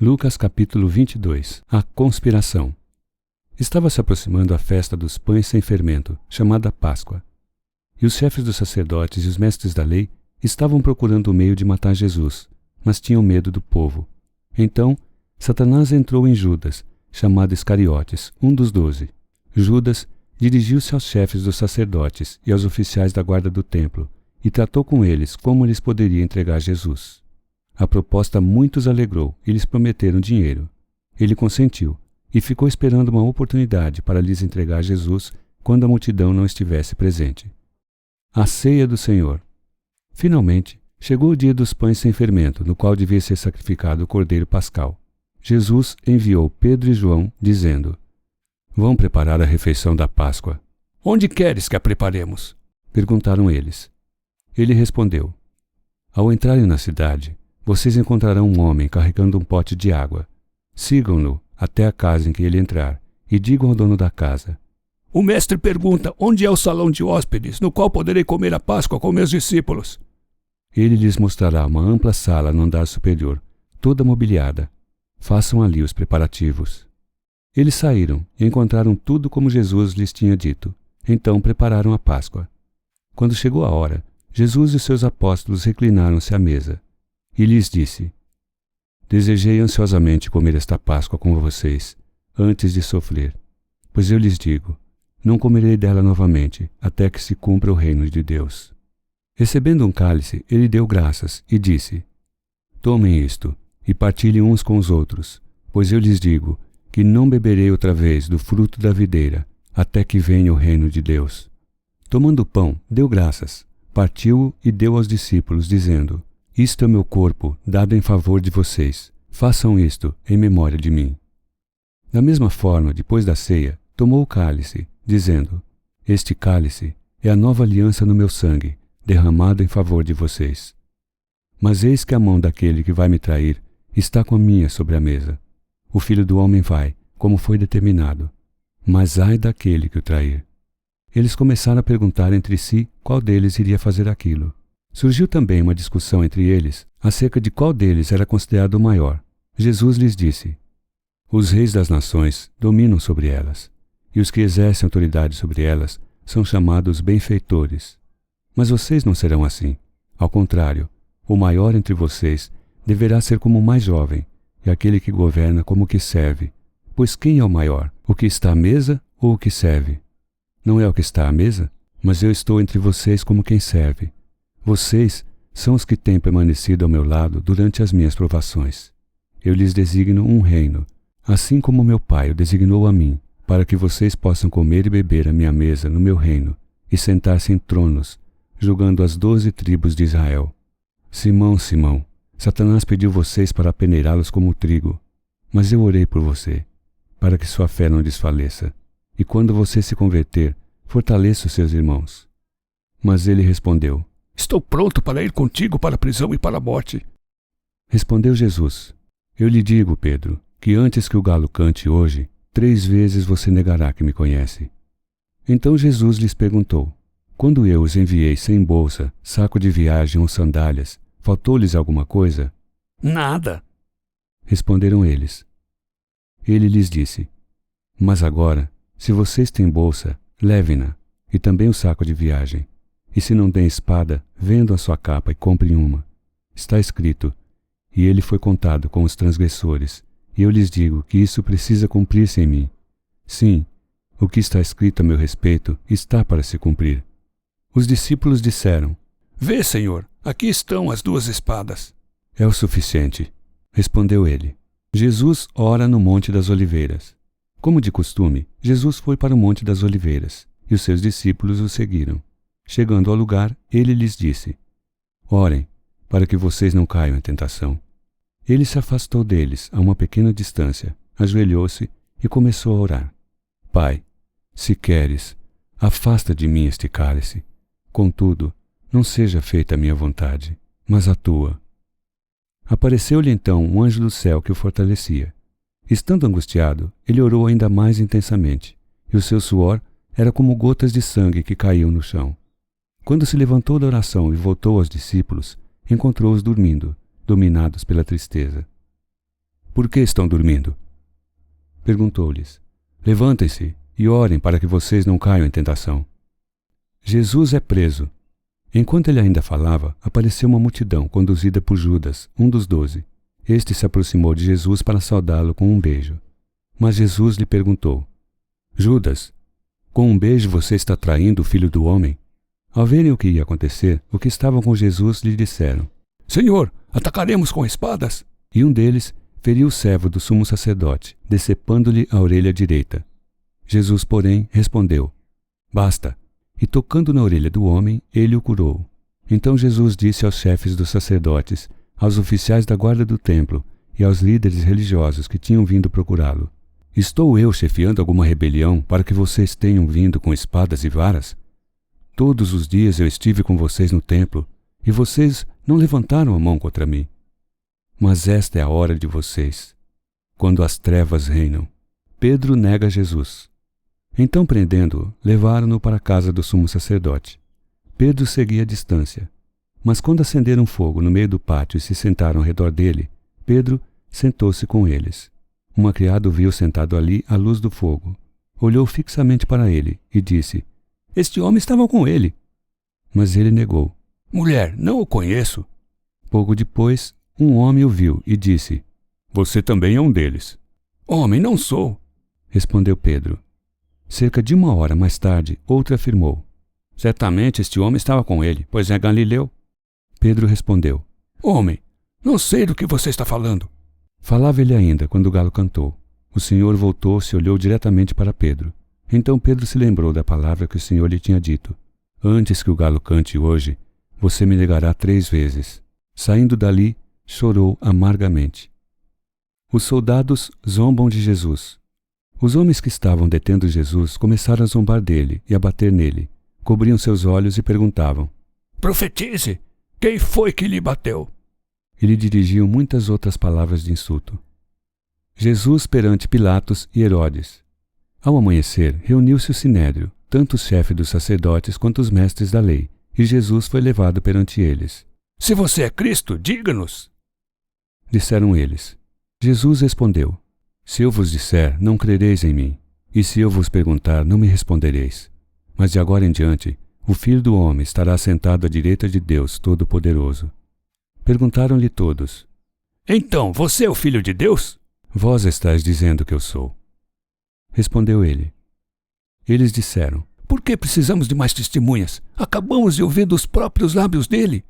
Lucas capítulo 22. A conspiração. Estava se aproximando a festa dos pães sem fermento, chamada Páscoa. E os chefes dos sacerdotes e os mestres da lei estavam procurando o meio de matar Jesus, mas tinham medo do povo. Então, Satanás entrou em Judas, chamado Iscariotes, um dos 12. Judas dirigiu-se aos chefes dos sacerdotes e aos oficiais da guarda do templo, e tratou com eles como lhes poderia entregar Jesus. A proposta muitos alegrou e lhes prometeram dinheiro. Ele consentiu e ficou esperando uma oportunidade para lhes entregar Jesus quando a multidão não estivesse presente. A ceia do Senhor. Finalmente, chegou o dia dos pães sem fermento, no qual devia ser sacrificado o cordeiro pascal. Jesus enviou Pedro e João, dizendo: Vão preparar a refeição da Páscoa. Onde queres que a preparemos? Perguntaram eles. Ele respondeu: Ao entrarem na cidade, vocês encontrarão um homem carregando um pote de água. Sigam-no até a casa em que ele entrar e digam ao dono da casa: O mestre pergunta onde é o salão de hóspedes, no qual poderei comer a Páscoa com meus discípulos. Ele lhes mostrará uma ampla sala no andar superior, toda mobiliada. Façam ali os preparativos. Eles saíram e encontraram tudo como Jesus lhes tinha dito. Então prepararam a Páscoa. Quando chegou a hora, Jesus e seus apóstolos reclinaram-se à mesa. E lhes disse: Desejei ansiosamente comer esta Páscoa com vocês, antes de sofrer. Pois eu lhes digo, não comerei dela novamente, até que se cumpra o reino de Deus. Recebendo um cálice, ele deu graças e disse: Tomem isto, e partilhem uns com os outros, pois eu lhes digo que não beberei outra vez do fruto da videira, até que venha o reino de Deus. Tomando o pão, deu graças, partiu-o e deu aos discípulos, dizendo: Isto é meu corpo, dado em favor de vocês. Façam isto em memória de mim. Da mesma forma, depois da ceia, tomou o cálice, dizendo: Este cálice é a nova aliança no meu sangue, derramado em favor de vocês. Mas eis que a mão daquele que vai me trair está com a minha sobre a mesa. O Filho do Homem vai, como foi determinado, mas ai daquele que o trair. Eles começaram a perguntar entre si qual deles iria fazer aquilo. Surgiu também uma discussão entre eles acerca de qual deles era considerado o maior. Jesus lhes disse: Os reis das nações dominam sobre elas, e os que exercem autoridade sobre elas são chamados benfeitores. Mas vocês não serão assim. Ao contrário, o maior entre vocês deverá ser como o mais jovem, e aquele que governa como o que serve. Pois quem é o maior, o que está à mesa ou o que serve? Não é o que está à mesa, mas eu estou entre vocês como quem serve. Vocês são os que têm permanecido ao meu lado durante as minhas provações. Eu lhes designo um reino, assim como meu Pai o designou a mim, para que vocês possam comer e beber à minha mesa no meu reino, e sentar-se em tronos, julgando as 12 tribos de Israel. Simão, Simão, Satanás pediu vocês para peneirá-los como trigo, mas eu orei por você, para que sua fé não desfaleça, e quando você se converter, fortaleça os seus irmãos. Mas ele respondeu: Estou pronto para ir contigo para a prisão e para a morte. Respondeu Jesus: Eu lhe digo, Pedro, que antes que o galo cante hoje, 3 vezes você negará que me conhece. Então Jesus lhes perguntou: Quando eu os enviei sem bolsa, saco de viagem ou sandálias, faltou-lhes alguma coisa? Nada. Responderam eles. Ele lhes disse: Mas agora, se vocês têm bolsa, levem-na, e também o saco de viagem. E se não têm espada, vendam a sua capa e comprem uma. Está escrito: E ele foi contado com os transgressores. E eu lhes digo que isso precisa cumprir-se em mim. Sim, o que está escrito a meu respeito está para se cumprir. Os discípulos disseram: Vê, Senhor, aqui estão as 2 espadas. É o suficiente, respondeu ele. Jesus ora no Monte das Oliveiras. Como de costume, Jesus foi para o Monte das Oliveiras, e os seus discípulos o seguiram. Chegando ao lugar, ele lhes disse: Orem, para que vocês não caiam em tentação. Ele se afastou deles a uma pequena distância, ajoelhou-se e começou a orar. Pai, se queres, afasta de mim este cálice. Contudo, não seja feita a minha vontade, mas a tua. Apareceu-lhe então um anjo do céu que o fortalecia. Estando angustiado, ele orou ainda mais intensamente, e o seu suor era como gotas de sangue que caíam no chão. Quando se levantou da oração e voltou aos discípulos, encontrou-os dormindo, dominados pela tristeza. Por que estão dormindo? Perguntou-lhes: Levantem-se e orem para que vocês não caiam em tentação. Jesus é preso. Enquanto ele ainda falava, apareceu uma multidão conduzida por Judas, um dos 12. Este se aproximou de Jesus para saudá-lo com um beijo. Mas Jesus lhe perguntou: Judas, com um beijo você está traindo o Filho do Homem? Ao verem o que ia acontecer, os que estavam com Jesus lhe disseram: Senhor, atacaremos com espadas? E um deles feriu o servo do sumo sacerdote, decepando-lhe a orelha direita. Jesus, porém, respondeu: Basta. E tocando na orelha do homem, ele o curou. Então Jesus disse aos chefes dos sacerdotes, aos oficiais da guarda do templo e aos líderes religiosos que tinham vindo procurá-lo: Estou eu chefiando alguma rebelião para que vocês tenham vindo com espadas e varas? Todos os dias eu estive com vocês no templo, e vocês não levantaram a mão contra mim. Mas esta é a hora de vocês, quando as trevas reinam. Pedro nega Jesus. Então, prendendo-o, levaram-no para a casa do sumo sacerdote. Pedro seguia à distância. Mas quando acenderam fogo no meio do pátio e se sentaram ao redor dele, Pedro sentou-se com eles. Uma criada o viu sentado ali à luz do fogo. Olhou fixamente para ele e disse: Este homem estava com ele. Mas ele negou: Mulher, não o conheço. Pouco depois, um homem o viu e disse: Você também é um deles. Homem, não sou, respondeu Pedro. Cerca de 1 hora mais tarde, outro afirmou: Certamente este homem estava com ele, pois é galileu. Pedro respondeu: Homem, não sei do que você está falando. Falava ele ainda quando o galo cantou. O Senhor voltou-se e olhou diretamente para Pedro. Então Pedro se lembrou da palavra que o Senhor lhe tinha dito: Antes que o galo cante hoje, você me negará 3 vezes. Saindo dali, chorou amargamente. Os soldados zombam de Jesus. Os homens que estavam detendo Jesus começaram a zombar dele e a bater nele. Cobriam seus olhos e perguntavam: Profetize! Quem foi que lhe bateu? E lhe dirigiam muitas outras palavras de insulto. Jesus perante Pilatos e Herodes. Ao amanhecer, reuniu-se o sinédrio, tanto o chefe dos sacerdotes quanto os mestres da lei, e Jesus foi levado perante eles. Se você é Cristo, diga-nos! Disseram eles. Jesus respondeu: Se eu vos disser, não crereis em mim, e se eu vos perguntar, não me respondereis. Mas de agora em diante, o Filho do Homem estará sentado à direita de Deus Todo-Poderoso. Perguntaram-lhe todos: Então, você é o Filho de Deus? Vós estáis dizendo que eu sou. Respondeu ele. Eles disseram: Por que precisamos de mais testemunhas? Acabamos de ouvir dos próprios lábios dele.